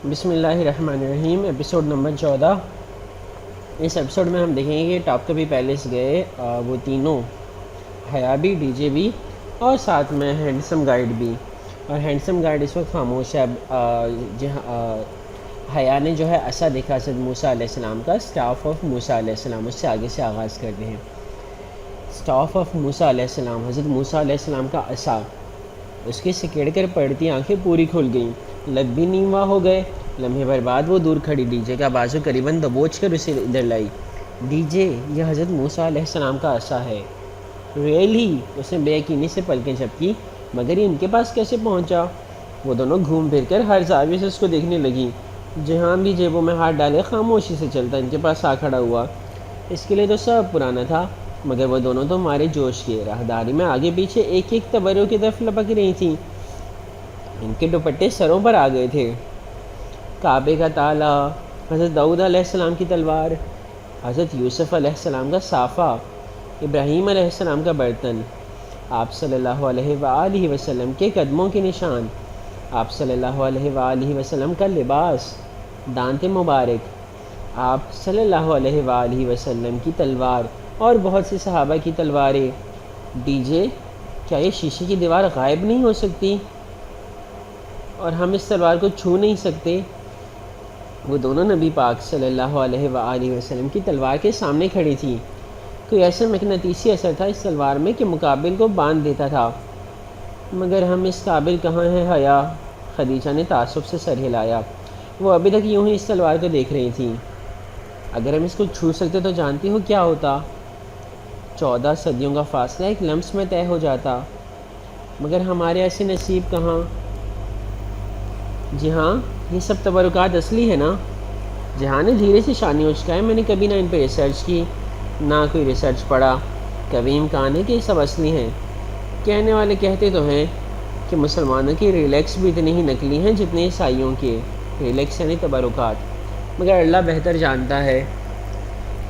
بسم اللہ الرحمن الرحیم، ایپیسوڈ نمبر 14۔ اس ایپیسوڈ میں ہم دیکھیں گے کہ ٹاپ کپی پیلس گئے وہ تینوں، حیا بھی، ڈی جے بھی اور ساتھ میں ہینڈسم گائیڈ بھی۔ اور ہینڈسم گائیڈ اس وقت خاموش ہے۔ حیا نے جو ہے عصا دیکھا حضرت موسیٰ علیہ السلام کا، اسٹاف آف موسیٰ علیہ السلام، اس سے آگے سے آغاز کرتے ہیں۔ اسٹاف آف موسیٰ علیہ السلام، حضرت موسیٰ علیہ السلام کا عصا، اس کی سکیڑ کر پڑتی آنکھیں پوری کھل گئیں، لب بھی نیموا ہو گئے۔ لمحے بھر بعد وہ دور کھڑی ڈی جے کا بازو قریباً دبوچ کر اسے ادھر لائی۔ ڈی جے، یہ حضرت موسیٰ علیہ السلام کا عصا ہے۔ ریئلی؟ اس نے بے یقینی سے پلکیں جھپکی، مگر یہ ان کے پاس کیسے پہنچا؟ وہ دونوں گھوم پھر کر ہر زاویے سے اس کو دیکھنے لگیں۔ جہاں بھی جیبوں میں ہاتھ ڈالے خاموشی سے چلتا ان کے پاس آ کھڑا ہوا۔ اس کے لیے تو سب پرانا تھا، مگر وہ دونوں تو مارے جوش کے راہداری میں آگے پیچھے ایک ایک تبروں کی طرف لپک رہی تھیں۔ ان کے دوپٹے سروں پر آ گئے تھے۔ کعبے کا تالا، حضرت داؤد علیہ السلام کی تلوار، حضرت یوسف علیہ السلام کا صافہ، ابراہیم علیہ السلام کا برتن، آپ صلی اللہ علیہ وآلہ وسلم کے قدموں کے نشان، آپ صلی اللہ علیہ وآلہ وسلم کا لباس، دانت مبارک، آپ صلی اللہ علیہ وآلہ وسلم کی تلوار اور بہت سی صحابہ کی تلواریں۔ ڈی جے، کیا یہ شیشے کی دیوار غائب نہیں ہو سکتی اور ہم اس تلوار کو چھو نہیں سکتے؟ وہ دونوں نبی پاک صلی اللہ علیہ وآلہ وسلم کی تلوار کے سامنے کھڑی تھی۔ کوئی ایسا مقناطیسی اثر تھا اس تلوار میں کہ مقابل کو باندھ دیتا تھا۔ مگر ہم اس قابل کہاں ہیں حیا؟ خدیجہ نے تعصب سے سر ہلایا۔ وہ ابھی تک یوں ہی اس تلوار کو دیکھ رہی تھیں۔ اگر ہم اس کو چھو سکتے تو جانتی ہو کیا ہوتا؟ 14 صدیوں کا فاصلہ ایک لمس میں طے ہو جاتا، مگر ہمارے ایسے نصیب کہاں؟ جی ہاں، یہ سب تبرکات اصلی ہے نا؟ جہاں نے دھیرے سے شانی اچکائے۔ میں نے کبھی نہ ان پہ ریسرچ کی، نہ کوئی ریسرچ پڑھا۔ کبھی امکان ہے کہ یہ سب اصلی ہیں؟ کہنے والے کہتے تو ہیں کہ مسلمانوں کی ریلیکس بھی اتنی ہی نقلی ہیں جتنے عیسائیوں کے۔ ریلیکس یعنی تبرکات، مگر اللہ بہتر جانتا ہے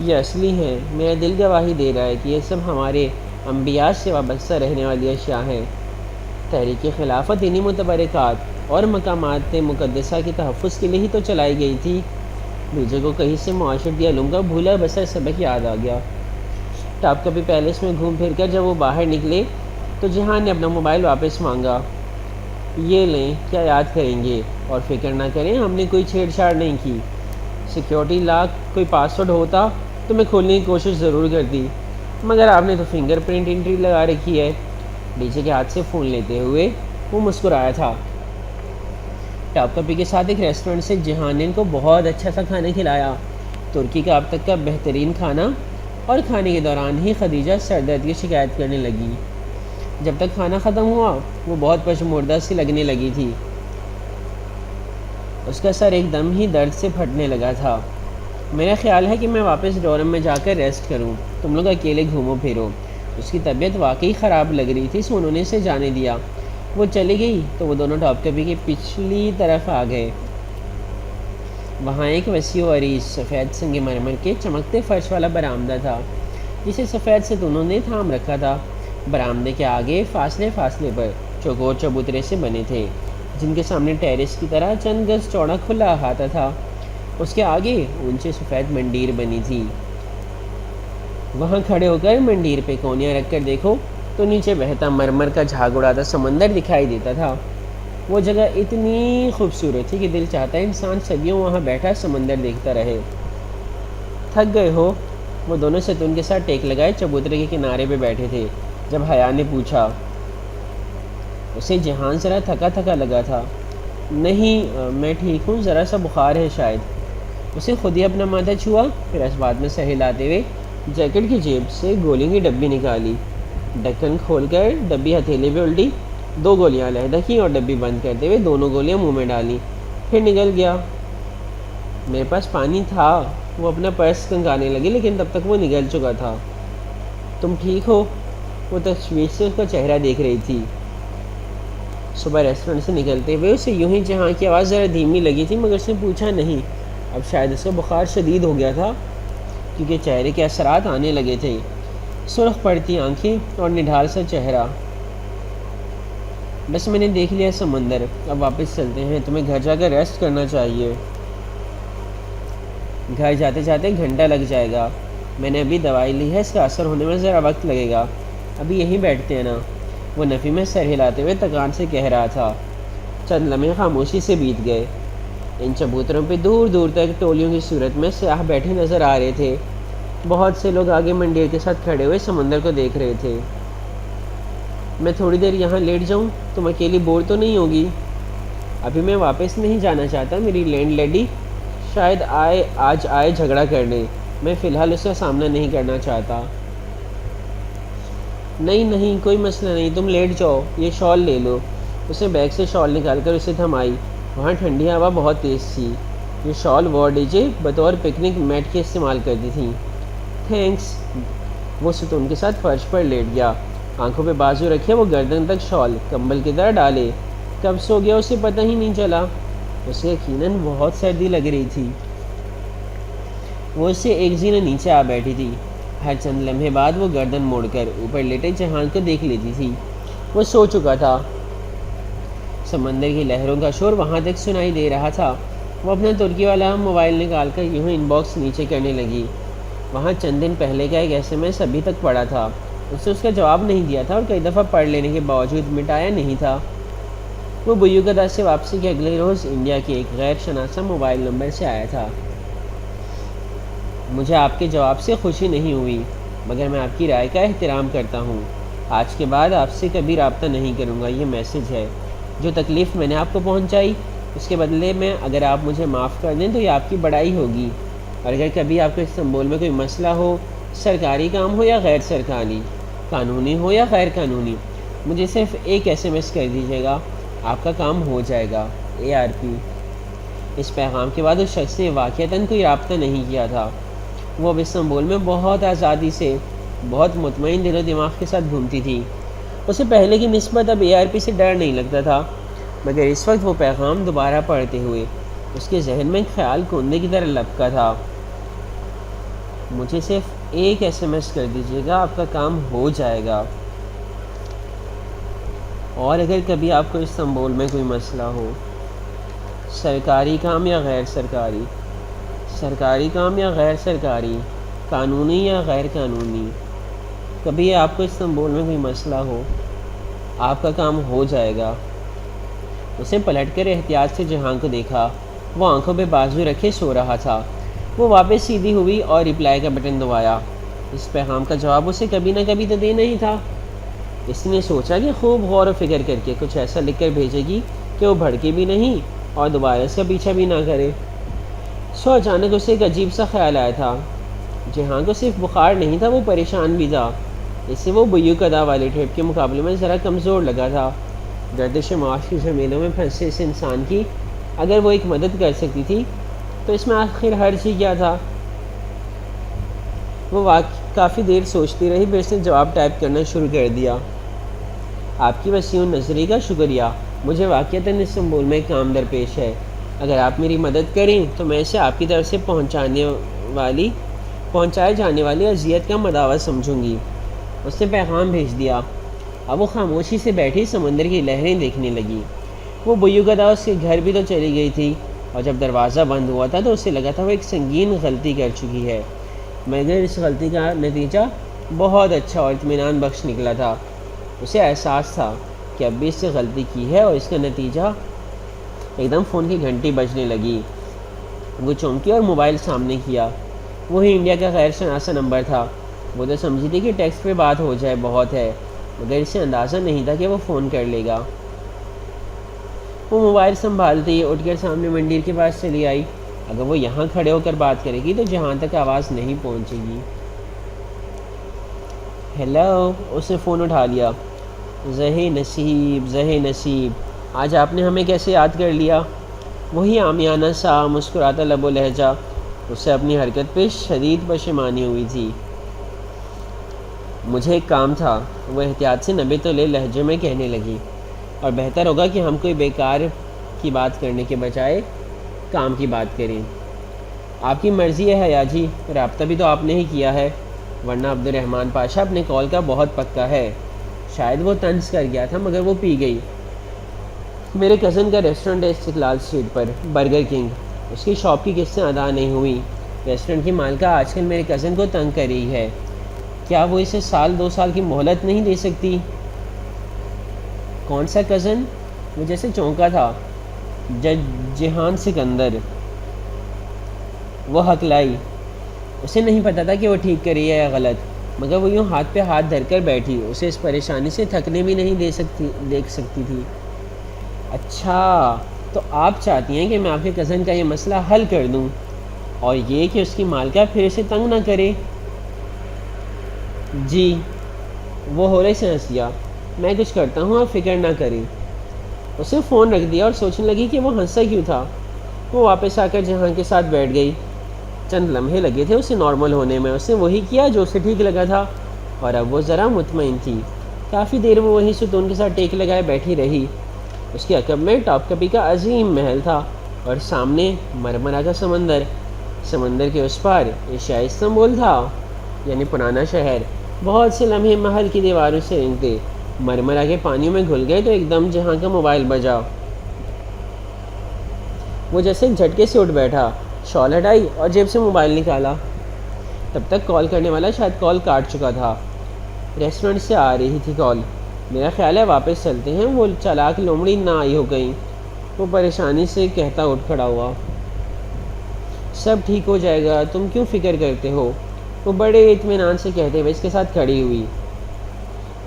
یہ اصلی ہیں۔ میرا دل گواہی دے رہا ہے کہ یہ سب ہمارے انبیاء سے وابستہ رہنے والی اشیاء ہیں۔ تحریک خلافت انہی متبرکات اور مقامات مقدسہ کے تحفظ کے لیے ہی تو چلائی گئی تھی۔ ڈیجے کو کہیں سے معاشرتی علوم کا بھولا بسر سبق یاد آ گیا۔ ٹاپ کپی پیلس میں گھوم پھر کر جب وہ باہر نکلے تو جہان نے اپنا موبائل واپس مانگا۔ یہ لیں، کیا یاد کریں گے؟ اور فکر نہ کریں، ہم نے کوئی چھیڑ چھاڑ نہیں کی۔ سیکیورٹی لاک کوئی پاسورڈ ہوتا تو میں کھولنے کی کوشش ضرور کرتی، مگر آپ نے تو فنگر پرنٹ انٹری لگا رکھی ہے۔ ڈیجے کے ہاتھ سے فون لیتے ہوئے وہ مسکرایا تھا۔ ٹاپ کپی کے ساتھ ایک ریسٹورنٹ سے جہان نے ان کو بہت اچھا سا کھانا کھلایا، ترکی کا اب تک کا بہترین کھانا۔ اور کھانے کے دوران ہی خدیجہ سر درد کی شکایت کرنے لگی۔ جب تک کھانا ختم ہوا وہ بہت پشمردہ سی لگنے لگی تھی۔ اس کا سر ایک دم ہی درد سے پھٹنے لگا تھا۔ میرا خیال ہے کہ میں واپس ڈورم میں جا کر ریسٹ کروں، تم لوگ اکیلے گھومو پھرو۔ اس کی طبیعت واقعی خراب لگ رہی تھی، سو انہوں نے اسے جانے دیا۔ وہ چلی گئی تو وہ دونوں ٹاپ کپی کی پچھلی طرف آ گئے۔ وہاں ایک وسیع و عریض سفید سنگ مرمر کے چمکتے فرش والا برآمدہ تھا، جسے سفید ستونوں نے تھام رکھا تھا۔ برآمدے کے آگے فاصلے فاصلے پر چوکور چبوترے سے بنے تھے، جن کے سامنے ٹیرس کی طرح چند گز چوڑا کھلا احاطہ تھا۔ اس کے آگے اونچی سفید مندیر بنی تھی۔ وہاں کھڑے ہو کر مندیر پہ کونیاں رکھ کر دیکھو تو نیچے بہتا مرمر کا جھاگ اڑاتا سمندر دکھائی دیتا تھا۔ وہ جگہ اتنی خوبصورت تھی کہ دل چاہتا ہے انسان صدیوں وہاں بیٹھا سمندر دیکھتا رہے۔ تھک گئے ہو؟ وہ دونوں ستون کے ساتھ ٹیک لگائے چبوترے کے کنارے پہ بیٹھے تھے جب حیا نے پوچھا۔ اسے جہان ذرا تھکا تھکا لگا تھا۔ نہیں، میں ٹھیک ہوں، ذرا سا بخار ہے شاید۔ اسے خود ہی اپنا ماتھا چھوا، پھر اس بات میں سر ہلاتے ہوئے جیکٹ کی جیب سے گولیوں کی ڈبی نکالی۔ ڈھکن کھول کر ڈبی ہتھیلی پہ الٹی، 2 گولیاں علیحدہ کیں اور ڈبی بند کرتے ہوئے دونوں گولیاں منہ میں ڈالیں، پھر نکل گیا۔ میرے پاس پانی تھا۔ وہ اپنا پرس کنگانے لگی، لیکن تب تک وہ نکل چکا تھا۔ تم ٹھیک ہو؟ وہ تشویش سے اس کا چہرہ دیکھ رہی تھی۔ صبح ریسٹورنٹ سے نکلتے ہوئے اسے یوں ہی جہاں کی آواز ذرا دھیمی لگی تھی، مگر اس نے پوچھا نہیں۔ اب شاید اس کا بخار شدید ہو گیا تھا، کیونکہ چہرے کے اثرات آنے لگے تھے۔ سرخ پڑتی آنکھیں اور نڈھال سا چہرہ۔ بس میں نے دیکھ لیا سمندر، اب واپس چلتے ہیں، تمہیں گھر جا کر ریسٹ کرنا چاہیے۔ گھر جاتے جاتے گھنٹہ لگ جائے گا، میں نے ابھی دوائی لی ہے، اس کا اثر ہونے میں ذرا وقت لگے گا، ابھی یہیں بیٹھتے ہیں نا، وہ نفی میں سر ہلاتے ہوئے تکان سے کہہ رہا تھا۔ چند لمحے خاموشی سے بیت گئے۔ ان چبوتروں پہ دور دور تک ٹولیوں کی صورت میں سیاح بیٹھے نظر آ رہے تھے، بہت سے لوگ آگے منڈیر کے ساتھ کھڑے ہوئے سمندر کو دیکھ رہے تھے۔ میں تھوڑی دیر یہاں لیٹ جاؤں، تم اکیلی بور تو نہیں ہوگی؟ ابھی میں واپس نہیں جانا چاہتا، میری لینڈ لیڈی شاید آج آئے جھگڑا کرنے، میں فی الحال اس کا سامنا نہیں کرنا چاہتا۔ نہیں نہیں کوئی مسئلہ نہیں، تم لیٹ جاؤ، یہ شال لے لو۔ اس نے بیگ سے شال نکال کر اسے تھمائی، وہاں ٹھنڈی ہوا بہت تیز تھی۔ یہ شال وار ڈی جے بطور پکنک میٹ کے استعمال کرتی تھیں۔ تھینکس۔ وہ ستون کے ساتھ فرش پر لیٹ گیا، آنکھوں پہ بازو رکھے وہ گردن تک شال کمبل کی طرح ڈالے، کب سو گیا اسے پتہ ہی نہیں چلا۔ اسے یقیناً بہت سردی لگ رہی تھی۔ وہ اس سے ایک زینہ نیچے آ بیٹھی تھی، ہر چند لمحے بعد وہ گردن موڑ کر اوپر لیٹے جہان کو دیکھ لیتی تھی۔ وہ سو چکا تھا، سمندر کی لہروں کا شور وہاں تک سنائی دے رہا تھا۔ وہ اپنا ترکی والا موبائل نکال کر یوں ان باکس نیچے کرنے لگی۔ وہاں چند دن پہلے کا ایک SMS ابھی تک پڑا تھا، اسے اس کا جواب نہیں دیا تھا اور کئی دفعہ پڑھ لینے کے باوجود مٹایا نہیں تھا۔ وہ بیوگدا سے واپسی کے اگلے روز انڈیا کے ایک غیر شناسا موبائل نمبر سے آیا تھا۔ مجھے آپ کے جواب سے خوشی نہیں ہوئی، مگر میں آپ کی رائے کا احترام کرتا ہوں۔ آج کے بعد آپ سے کبھی رابطہ نہیں کروں گا، یہ میسج ہے۔ جو تکلیف میں نے آپ کو پہنچائی، اس کے بدلے میں اگر آپ مجھے معاف کر دیں تو یہ آپ کی بڑائی ہوگی۔ اور اگر کبھی آپ کو استنبول میں کوئی مسئلہ ہو، سرکاری کام ہو یا غیر سرکاری، قانونی ہو یا غیر قانونی، مجھے صرف ایک SMS کر دیجیے گا، آپ کا کام ہو جائے گا۔ ARP۔ اس پیغام کے بعد اس شخص نے واقعتاً کوئی رابطہ نہیں کیا تھا۔ وہ اب استنبول میں بہت آزادی سے، بہت مطمئن دل و دماغ کے ساتھ گھومتی تھی۔ اسے پہلے کی نسبت اب ARP سے ڈر نہیں لگتا تھا، مگر اس وقت وہ پیغام دوبارہ پڑھتے ہوئے اس کے ذہن میں ایک خیال کوندے کی طرح لپکا تھا۔ مجھے صرف ایک SMS کر دیجیے گا، آپ کا کام ہو جائے گا۔ اور اگر کبھی آپ کو استنبول میں کوئی مسئلہ ہو، سرکاری کام یا غیر سرکاری، سرکاری کام یا غیر سرکاری، قانونی یا غیر قانونی، کبھی آپ کو استنبول میں کوئی مسئلہ ہو، آپ کا کام ہو جائے گا۔ اسے پلٹ کر احتیاط سے جہاں کو دیکھا، وہ آنکھوں پہ بازو رکھے سو رہا تھا۔ وہ واپس سیدھی ہوئی اور رپلائی کا بٹن دبایا۔ اس پیغام کا جواب اسے کبھی نہ کبھی تو دینا ہی تھا۔ اس نے سوچا کہ خوب غور و فکر کر کے کچھ ایسا لکھ کر بھیجے گی کہ وہ بھڑکے بھی نہیں اور دوبارہ اس کا پیچھا بھی نہ کرے۔ اچانک اسے ایک عجیب سا خیال آیا تھا۔ جہاں کو صرف بخار نہیں تھا، وہ پریشان بھی تھا۔ اس سے وہ بیوگدا والے ٹرپ کے مقابلے میں ذرا کمزور لگا تھا۔ گردش معاش کی زمینوں میں پھنسے اس انسان کی اگر وہ ایک مدد کر سکتی تھی تو اس میں آخر حرج ہی کیا تھا؟ وہ کافی دیر سوچتی رہی، پھر اس نے جواب ٹائپ کرنا شروع کر دیا۔ آپ کی وسیع نظری کا شکریہ، مجھے واقعتاً استنبول میں کام درپیش ہے۔ اگر آپ میری مدد کریں تو میں اسے آپ کی طرف سے پہنچائے جانے والی اذیت کا مداوع سمجھوں گی۔ اس نے پیغام بھیج دیا۔ اب وہ خاموشی سے بیٹھی سمندر کی لہریں دیکھنے لگی۔ وہ بیوگدا اس کے گھر بھی تو چلی گئی تھی، اور جب دروازہ بند ہوا تھا تو اسے لگا تھا وہ ایک سنگین غلطی کر چکی ہے، مگر اس غلطی کا نتیجہ بہت اچھا اور اطمینان بخش نکلا تھا۔ اسے احساس تھا کہ اب بھی اس سے غلطی کی ہے اور اس کا نتیجہ۔ ایک دم فون کی گھنٹی بجنے لگی۔ وہ چونکی اور موبائل سامنے کیا۔ وہی انڈیا کا غیر شناسا نمبر تھا۔ وہ تو سمجھی تھی کہ ٹیکسٹ پہ بات ہو جائے بہت ہے، مگر اسے اندازہ نہیں تھا کہ وہ فون کر لے گا۔ وہ موبائل سنبھالتے ہی اٹھ کر سامنے منڈیر کے پاس چلی آئی۔ اگر وہ یہاں کھڑے ہو کر بات کرے گی تو جہاں تک آواز نہیں پہنچے گی۔ ہیلو، اس نے فون اٹھا لیا۔ زہے نصیب، آج آپ نے ہمیں کیسے یاد کر لیا؟ وہی عامیانہ سا مسکراتا لب و لہجہ، اسے اپنی حرکت پہ شدید پشیمانی ہوئی تھی۔ مجھے ایک کام تھا، وہ احتیاط سے نبے تلے لہجے میں کہنے لگی، اور بہتر ہوگا کہ ہم کوئی بیکار کی بات کرنے کے بجائے کام کی بات کریں۔ آپ کی مرضی ہے حیا جی، رابطہ بھی تو آپ نے ہی کیا ہے، ورنہ عبد الرحمن پاشا اپنے کال کا بہت پکا ہے۔ شاید وہ طنز کر گیا تھا مگر وہ پی گئی۔ میرے کزن کا ریسٹورنٹ ہے استقلال اسٹریٹ پر، برگر کنگ، اس کی شاپ کی قسطیں ادا نہیں ہوئیں۔ ریسٹورنٹ کی مالکہ آج کل میرے کزن کو تنگ کر رہی ہے، کیا وہ اسے 1-2 سال کی مہلت نہیں دے سکتی؟ کون سا کزن؟ وہ جیسے چونکا تھا۔ جہان سکندر۔ وہ ہکلائی، اسے نہیں پتہ تھا کہ وہ ٹھیک کر رہی ہے یا غلط، مگر وہ یوں ہاتھ پہ ہاتھ دھر کر بیٹھی، اسے اس پریشانی سے تھکنے بھی نہیں دیکھ سکتی تھی۔ اچھا، تو آپ چاہتی ہیں کہ میں آپ کے کزن کا یہ مسئلہ حل کر دوں، اور یہ کہ اس کی مالکہ پھر اسے تنگ نہ کرے؟ جی۔ وہ ہولے سے ہنس گیا۔ میں کچھ کرتا ہوں، آپ فکر نہ کریں۔ اس نے فون رکھ دیا اور سوچنے لگی کہ وہ ہنسا کیوں تھا۔ وہ واپس آ کر جہاں کے ساتھ بیٹھ گئی۔ چند لمحے لگے تھے اسے نارمل ہونے میں، اس نے وہی کیا جو اسے ٹھیک لگا تھا، اور اب وہ ذرا مطمئن تھی۔ کافی دیر وہ وہیں ستون کے ساتھ ٹیک لگائے بیٹھی رہی۔ اس کے عقب میں ٹاپ کپی کا عظیم محل تھا، اور سامنے مرمرہ کا سمندر۔ سمندر کے اس پار ایشیائی استنبول تھا، یعنی پرانا شہر۔ بہت سے لمحے محل کی دیواروں سے رنگتے، مرمرہ کے پانیوں میں گھل گئے تو ایک دم جہاں کا موبائل بجا۔ وہ جیسے جھٹکے سے اٹھ بیٹھا، شال ہٹائی اور جیب سے موبائل نکالا۔ تب تک کال کرنے والا شاید کال کاٹ چکا تھا۔ ریسٹورنٹ سے آ رہی تھی کال۔ میرا خیال ہے واپس چلتے ہیں، وہ چالاک لومڑی نہ آئی ہو گئی، وہ پریشانی سے کہتا اٹھ کھڑا ہوا۔ سب ٹھیک ہو جائے گا، تم کیوں فکر کرتے ہو؟ وہ بڑے اطمینان سے کہتے ہوئے اس کے ساتھ کھڑی ہوئی۔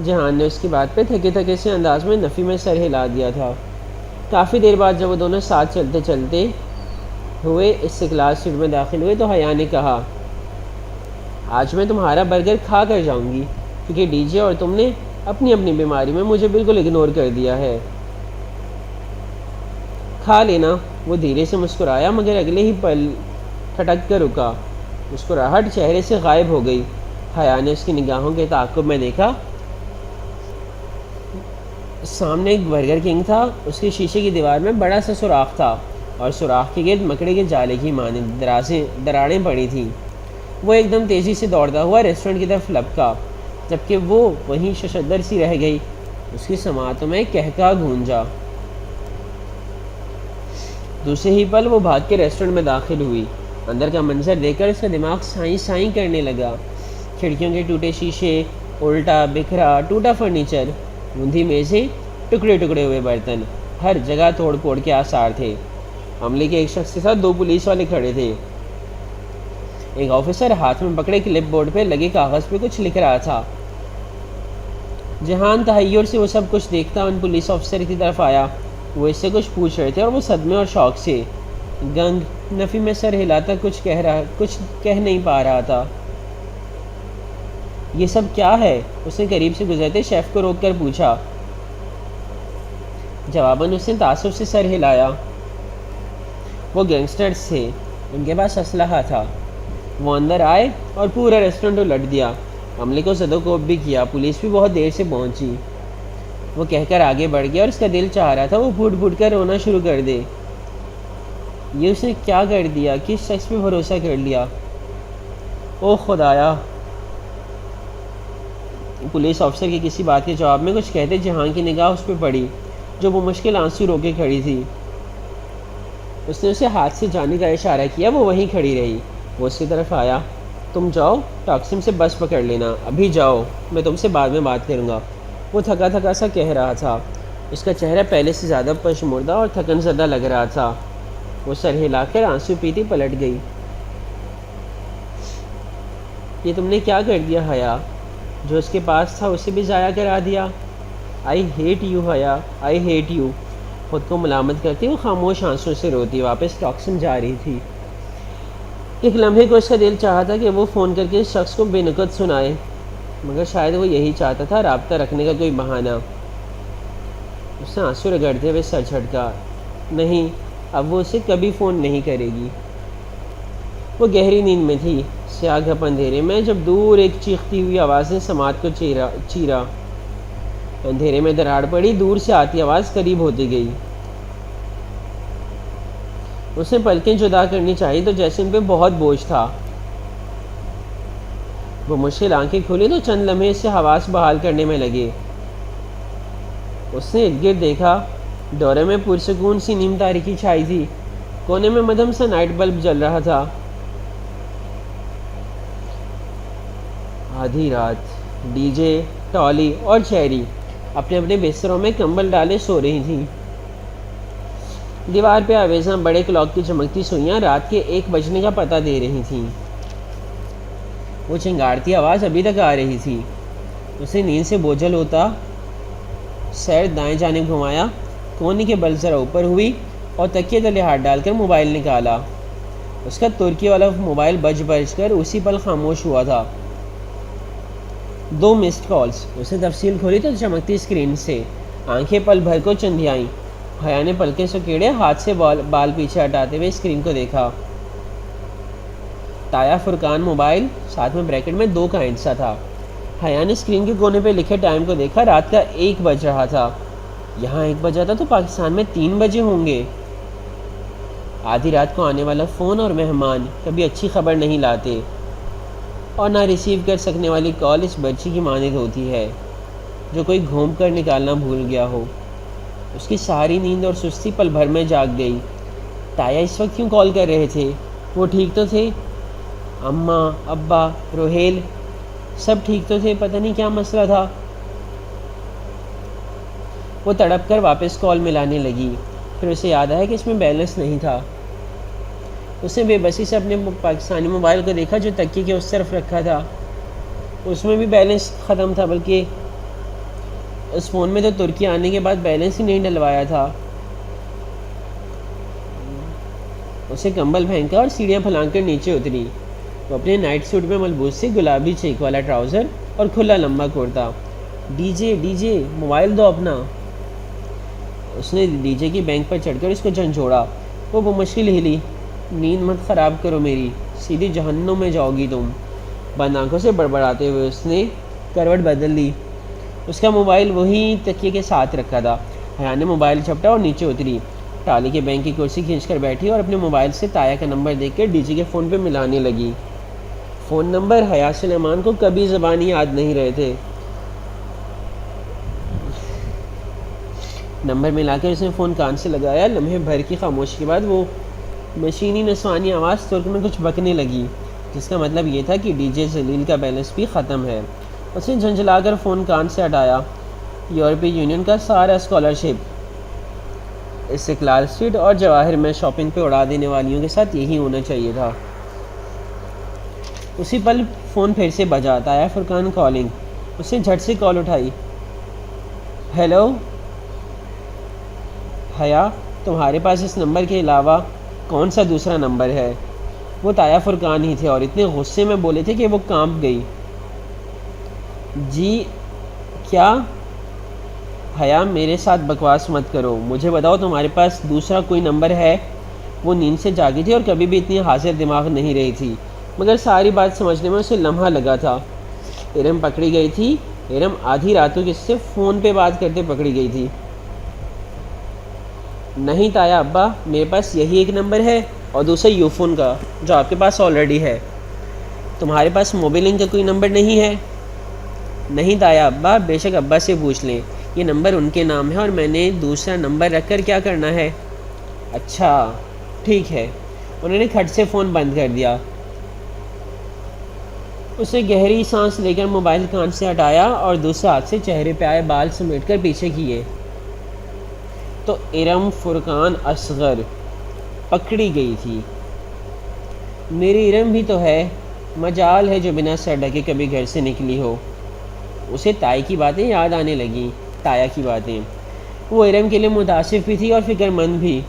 جہان نے اس کی بات پہ تھکے تھکے سے انداز میں نفی میں سر ہلا دیا تھا۔ کافی دیر بعد جب وہ دونوں ساتھ چلتے چلتے ہوئے استقلال اسٹریٹ میں داخل ہوئے تو حیا نے کہا، آج میں تمہارا برگر کھا کر جاؤں گی، کیونکہ ڈی جے اور تم نے اپنی اپنی بیماری میں مجھے بالکل اگنور کر دیا ہے۔ کھا لینا۔ وہ دھیرے سے مسکرایا، مگر اگلے ہی پل ٹھٹک کر رکا۔ مسکراہٹ چہرے سے غائب ہو گئی۔ حیا نے اس کی نگاہوں کے تعاقب میں دیکھا۔ سامنے ایک برگر کنگ تھا، اس کے شیشے کی دیوار میں بڑا سا سوراخ تھا، اور سوراخ کے گرد مکڑے کے جالے کی مانند دراڑیں پڑی تھیں۔ وہ ایک دم تیزی سے دوڑتا ہوا ریسٹورنٹ کی طرف لپکا، جبکہ وہ وہیں ششدر سی رہ گئی۔ اس کی سماعتوں میں کہکا گونجا۔ دوسرے ہی پل وہ بھاگ کے ریسٹورنٹ میں داخل ہوئی۔ اندر کا منظر دیکھ کر اس کا دماغ سائیں سائیں کرنے لگا۔ کھڑکیوں کے ٹوٹے شیشے، الٹا بکھرا ٹوٹا فرنیچر، اوندھی میزیں، ٹکڑے ٹکڑے ہوئے برتن، ہر جگہ توڑ پھوڑ کے آثار تھے۔ عملے کے ایک شخص کے ساتھ 2 پولیس والے کھڑے تھے۔ ایک آفیسر ہاتھ میں پکڑے کلپ بورڈ پہ لگے کاغذ پہ کچھ لکھ رہا تھا۔ جہان تحیر سے وہ سب کچھ دیکھتا ان پولیس آفیسر کی طرف آیا۔ وہ اس سے کچھ پوچھ رہے تھے اور وہ صدمے اور شوق سے گنگ نفی میں سر ہلاتا کچھ کہہ نہیں پا رہا تھا۔ یہ سب کیا ہے؟ اس نے قریب سے گزرتے شیف کو روک کر پوچھا۔ جواباً اس نے تعصب سے سر ہلایا۔ وہ گینگسٹرز تھے، ان کے پاس اسلحہ تھا۔ وہ اندر آئے اور پورا ریسٹورنٹ الٹ دیا۔ عملے کو زد و کوب بھی کیا۔ پولیس بھی بہت دیر سے پہنچی۔ وہ کہہ کر آگے بڑھ گیا اور اس کا دل چاہ رہا تھا وہ پھوٹ پھوٹ کر رونا شروع کر دے۔ یہ اس نے کیا کر دیا؟ کس شخص پہ بھروسہ کر لیا؟ او خدایا! پولیس آفیسر کی کسی بات کے جواب میں کچھ کہتے جہاں کی نگاہ اس پہ پڑی، جو وہ مشکل آنسو رو کے کھڑی تھی۔ اس نے اسے ہاتھ سے جانے کا اشارہ کیا، وہ وہیں کھڑی رہی۔ وہ اس کی طرف آیا۔ تم جاؤ، ٹاکسم سے بس پکڑ لینا، ابھی جاؤ، میں تم سے بعد میں بات کروں گا۔ وہ تھکا تھکا سا کہہ رہا تھا۔ اس کا چہرہ پہلے سے زیادہ پشمردہ اور تھکن زدہ لگ رہا تھا۔ وہ سر ہلا کر آنسو پیتی پلٹ گئی۔ یہ تم نے کیا کر دیا حیا؟ جو اس کے پاس تھا اسے بھی ضائع کرا دیا۔ آئی ہیٹ یو حیا، آئی ہیٹ یو۔ خود کو ملامت کرتی وہ خاموش آنسوں سے روتی واپس ٹاکسم جا رہی تھی۔ ایک لمحے کو اس کا دل چاہا تھا کہ وہ فون کر کے اس شخص کو بے نکت سنائے، مگر شاید وہ یہی چاہتا تھا، رابطہ رکھنے کا کوئی بہانہ۔ اس نے آنسو رگڑتے ہوئے سر جھٹکا۔ نہیں، اب وہ اسے کبھی فون نہیں کرے گی۔ وہ گہری نیند میں تھی۔ سیاہ گھپ اندھیرے میں جب دور ایک چیختی ہوئی آواز نے سماعت کو چیرا۔ اندھیرے میں دراڑ پڑی، دور سے آتی آواز قریب ہوتی گئی۔ اس نے پلکیں جدا کرنی چاہی تو جیسے ان پہ بہت بوجھ تھا۔ وہ مشکل آنکھیں کھولی تو چند لمحے سے حواس بحال کرنے میں لگے۔ اس نے ارد گرد دیکھا۔ دورے میں پرسکون سی نیم تاریکی چھائی تھی. کونے میں مدھم سا نائٹ بلب جل رہا تھا. آدھی رات ڈی جے، ٹالی اور چیری اپنے اپنے بستروں میں کمبل ڈالے سو رہی تھیں. دیوار پہ آویزاں بڑے کلاک کی چمکتی سوئیاں رات کے 1 بجنے کا پتہ دے رہی تھیں. وہ چنگاڑتی آواز ابھی تک آ رہی تھی. اسے نیند سے بوجھل ہوتا سیر دائیں جانب گھمایا، کونے کے بل ذرا اوپر ہوئی اور تکیے تلے ہاتھ ڈال کر موبائل نکالا. اس کا ترکی والا موبائل بج کر اسی پل خاموش ہوا تھا. 2 مسڈ کالز. اس نے تفصیل کھولی تو چمکتی اسکرین سے آنکھیں پل بھر کو چندیائیں. حیا نے پلکیں سکیڑے ہاتھ سے بال پیچھے ہٹاتے ہوئے اسکرین کو دیکھا. تایا فرقان موبائل، ساتھ میں بریکٹ میں 2 کا ہندسہ تھا. حیا نے اسکرین کے کونے پہ لکھے ٹائم کو دیکھا. رات کا 1 بج رہا تھا. یہاں 1 بجا تھا تو پاکستان میں 3 بجے ہوں گے. آدھی رات کو آنے والا فون اور مہمان کبھی اچھی خبر نہیں لاتے، اور نہ ریسیو کر سکنے والی کال اس بچی کی مانند ہوتی ہے جو کوئی گھوم کر نکالنا بھول گیا ہو. اس کی ساری نیند اور سستی پل بھر میں جاگ گئی. تایا اس وقت کیوں کال کر رہے تھے؟ وہ ٹھیک تو تھے؟ اماں، ابا، روہیل سب ٹھیک تو تھے؟ پتہ نہیں کیا مسئلہ تھا. وہ تڑپ کر واپس کال ملانے لگی. پھر اسے یاد آیا کہ اس میں بیلنس نہیں تھا. اس نے بے بسی سے اپنے پاکستانی موبائل کو دیکھا جو تکیے کے اس طرف رکھا تھا. اس میں بھی بیلنس ختم تھا، بلکہ اس فون میں تو ترکی آنے کے بعد بیلنس ہی نہیں ڈلوایا تھا. اسے کمبل پھینکا اور سیڑھیاں پھلانگ کر نیچے اتری. وہ اپنے نائٹ سوٹ میں ملبوس سے گلابی چیک والا ٹراؤزر اور کھلا لمبا کرتا. ڈی جے موبائل دو اپنا. اس نے ڈی جے کی بینک پر چڑھ کر اس کو جھنجھوڑا. وہ بمشکل ہلی. نیند مت خراب کرو میری، سیدھی جہنم میں جاؤ گی تم. بند آنکھوں سے بڑبڑاتے ہوئے اس نے کروٹ بدل لی. اس کا موبائل وہی تکیے کے ساتھ رکھا تھا. حیا نے موبائل جھپٹا اور نیچے اتری. ٹالی کے بینک کی کرسی کھینچ کر بیٹھی اور اپنے موبائل سے تایا کا نمبر دیکھ کر ڈی جے کے فون پہ ملانے لگی. فون نمبر حیا سلیمان کو کبھی زبانی یاد نہیں رہے تھے. نمبر ملا کے اس نے فون کان سے لگایا. لمحے بھر کی خاموشی کے بعد وہ مشینی نسوانی آواز ترک میں کچھ بکنے لگی، جس کا مطلب یہ تھا کہ ڈی جے جلیل کا بیلنس بھی ختم ہے. اس نے جھنجھلا کر فون کان سے ہٹایا. یورپی یونین کا سارا اسکالرشپ استقلال اسٹریٹ اور جواہر میں شاپنگ پہ اڑا دینے والیوں کے ساتھ یہی ہونا چاہیے تھا. اسی پل فون پھر سے بجا. تایا فرقان کالنگ. اس نے جھٹ سے کال اٹھائی. ہیلو حیا، تمہارے پاس اس نمبر کے علاوہ کون سا دوسرا نمبر ہے؟ وہ تایا فرقان ہی تھے اور اتنے غصے میں بولے تھے کہ وہ کانپ گئی. جی کیا؟ حیا میرے ساتھ بکواس مت کرو، مجھے بتاؤ تمہارے پاس دوسرا کوئی نمبر ہے؟ وہ نیند سے جاگی تھی اور کبھی بھی اتنی حاضر دماغ نہیں رہی تھی، مگر ساری بات سمجھنے میں اسے لمحہ لگا تھا. ارم پکڑی گئی تھی. ارم آدھی راتوں کس سے فون پہ بات کرتے پکڑی گئی تھی. نہیں تایا ابا، میرے پاس یہی ایک نمبر ہے اور دوسرا یو فون کا جو آپ کے پاس آلریڈی ہے. تمہارے پاس موبائل کا کوئی نمبر نہیں ہے؟ نہیں تایا ابا، بے شک ابا سے پوچھ لیں، یہ نمبر ان کے نام ہے اور میں نے دوسرا نمبر رکھ کر کیا کرنا ہے؟ اچھا ٹھیک ہے. انہوں نے کھٹ سے فون بند کر دیا. اسے گہری سانس لے کر موبائل کان سے ہٹایا اور دوسرے ہاتھ سے چہرے پہ آئے بال سمیٹ کر پیچھے کیے تو ارم فرقان اصغر پکڑی گئی تھی. میری ارم بھی تو ہے، مجال ہے جو بنا سر ڈھکے کبھی گھر سے نکلی ہو. اسے تائی کی باتیں یاد آنے لگیں. تایا کی باتیں. وہ ارم کے لیے متاسف بھی تھی اور فکر مند بھی،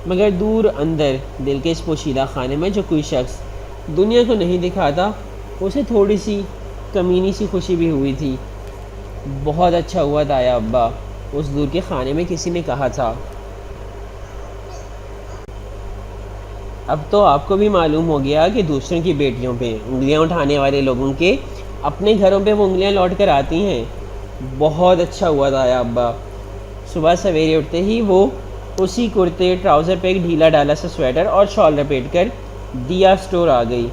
مگر دور اندر دل کے اس پوشیدہ خانے میں جو کوئی شخص دنیا کو نہیں دکھاتا، اسے تھوڑی سی کمینی سی خوشی بھی ہوئی تھی. بہت اچھا ہوا تایا ابا، اس دور کے خانے میں کسی نے کہا تھا. اب تو آپ کو بھی معلوم ہو گیا کہ دوسروں کی بیٹیوں پہ انگلیاں اٹھانے والے لوگوں کے اپنے گھروں پہ وہ انگلیاں لوٹ کر آتی ہیں. بہت اچھا ہوا تایا ابا. صبح سویرے اٹھتے ہی وہ اسی کرتے، ٹراؤزر پہ ایک ڈھیلا ڈالا سا سویٹر اور شال لپیٹ کر دیا اسٹور آ گئی.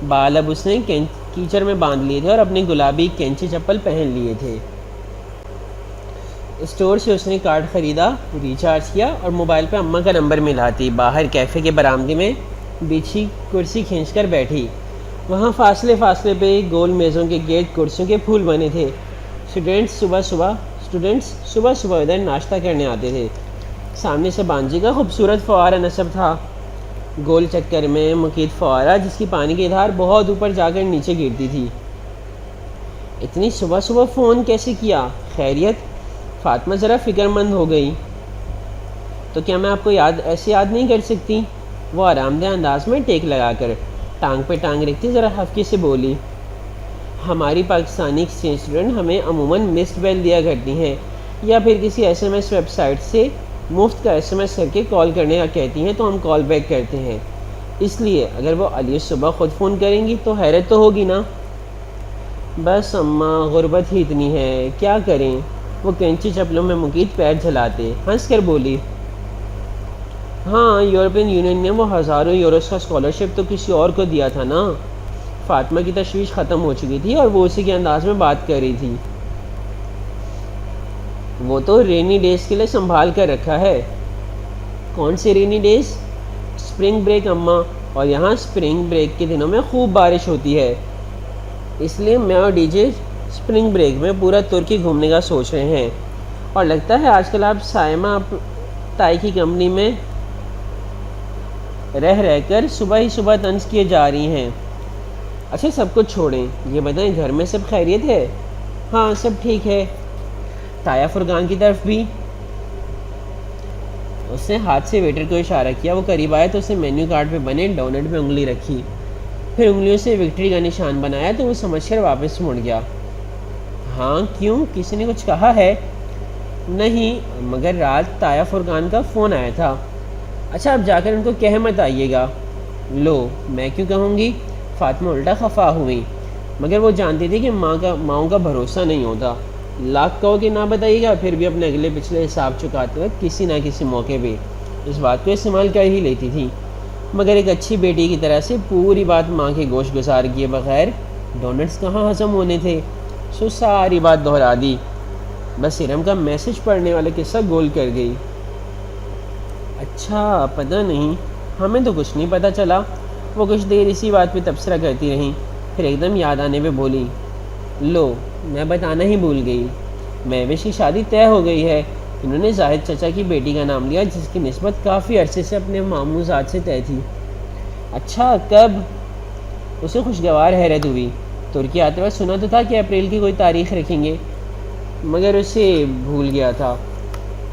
بال اب اس نے کیچڑ میں باندھ لیے تھے اور اپنے گلابی کینچی چپل پہن لیے تھے. اسٹور سے اس نے کارڈ خریدا، ریچارج کیا اور موبائل پہ اماں کا نمبر ملاتی باہر کیفے کے برآمدے میں بچھی کرسی کھینچ کر بیٹھی۔ وہاں فاصلے فاصلے پہ گول میزوں کے گرد کرسیوں کے پھول بنے تھے۔ اسٹوڈنٹس صبح صبح ادھر ناشتہ کرنے آتے تھے۔ سامنے سے بانجی کا خوبصورت فوارہ نصب تھا، گول چکر میں مقید فوارہ جس کی پانی کی دھار بہت اوپر جا کر نیچے گرتی تھی۔ اتنی صبح صبح فون کیسے کیا؟ خیریت؟ فاطمہ ذرا فکر مند ہو گئی۔ تو کیا میں آپ کو ایسے یاد نہیں کر سکتی؟ وہ آرام دہ انداز میں ٹیک لگا کر ٹانگ پہ ٹانگ رکھتی ذرا ہفکی سے بولی۔ ہماری پاکستانی ایکسچینج اسٹوڈنٹ ہمیں عموماً مسڈ بیل دیا کرتی ہیں یا پھر کسی S M S website سے مفت کا ایس ایم ایس کر کے کال کرنے کا کہتی ہیں تو ہم کال بیک کرتے ہیں۔ اس لیے اگر وہ علی صبح خود فون کریں گی تو حیرت تو ہوگی نا۔ بس اماں غربت ہی اتنی ہے، کیا کریں؟ وہ کینچی چپلوں میں مقید پیر جھلاتے ہنس کر بولی۔ ہاں، یورپین یونین نے وہ ہزاروں یوروز کا اسکالرشپ تو کسی اور کو دیا تھا نا۔ فاطمہ کی تشویش ختم ہو چکی تھی اور وہ اسی کے انداز میں بات کر رہی تھی۔ وہ تو رینی ڈیز کے لیے سنبھال کر رکھا ہے۔ کون سے رینی ڈیز؟ اسپرنگ بریک اماں، اور یہاں اسپرنگ بریک کے دنوں میں خوب بارش ہوتی ہے، اس لیے میں اور ڈی جے اسپرنگ بریک میں پورا ترکی گھومنے کا سوچ رہے ہیں۔ اور لگتا ہے آج کل آپ سائمہ تائی کی کمپنی میں رہ کر صبح ہی صبح طنز کیے جا رہی ہیں۔ اچھا سب کچھ چھوڑیں، یہ بتائیں گھر میں سب خیریت ہے؟ ہاں سب ٹھیک ہے۔ تایا فرقان کی طرف بھی؟ اس نے ہاتھ سے ویٹر کو اشارہ کیا، وہ قریب آیا تو اس نے مینیو کارڈ پہ بنے ڈونٹ پہ انگلی رکھی، پھر انگلیوں سے وکٹری کا نشان بنایا تو وہ سمجھ کر واپس مڑ گیا۔ ہاں کیوں، کسی نے کچھ کہا ہے؟ نہیں، مگر رات تایا فرقان کا فون آیا تھا۔ اچھا اب جا کر ان کو کہہ مت آئیے گا۔ لو میں کیوں کہوں گی؟ فاطمہ الٹا خفا ہوئی، مگر وہ جانتی تھی کہ ماؤں کا بھروسہ نہیں ہوتا۔ لاکھ کہو کہ نہ بتائیے گا پھر بھی اپنے اگلے پچھلے حساب چکاتے وقت کسی نہ کسی موقع پہ اس بات کو استعمال کر ہی لیتی تھی، مگر ایک اچھی بیٹی کی طرح سے پوری بات ماں کے گوشت گزار کیے بغیر ڈونٹس کہاں ہضم ہونے تھے، سو ساری بات دہرا دی، بس ارم کا میسج پڑھنے والا قصہ گول کر گئی۔ اچھا پتہ نہیں، ہمیں تو کچھ نہیں پتہ چلا۔ وہ کچھ دیر اسی بات پہ تبصرہ کرتی رہیں، پھر ایک دم یاد آنے پہ بولی، لو میں بتانا ہی بھول گئی، مہوش کی شادی طے ہو گئی ہے۔ انہوں نے زاہد چچا کی بیٹی کا نام لیا جس کی نسبت کافی عرصے سے اپنے ماموں ذات سے طے تھی۔ اچھا کب؟ اسے خوشگوار حیرت ہوئی۔ ترکی آتے وقت سنا تو تھا کہ اپریل کی کوئی تاریخ رکھیں گے، مگر اسے بھول گیا تھا،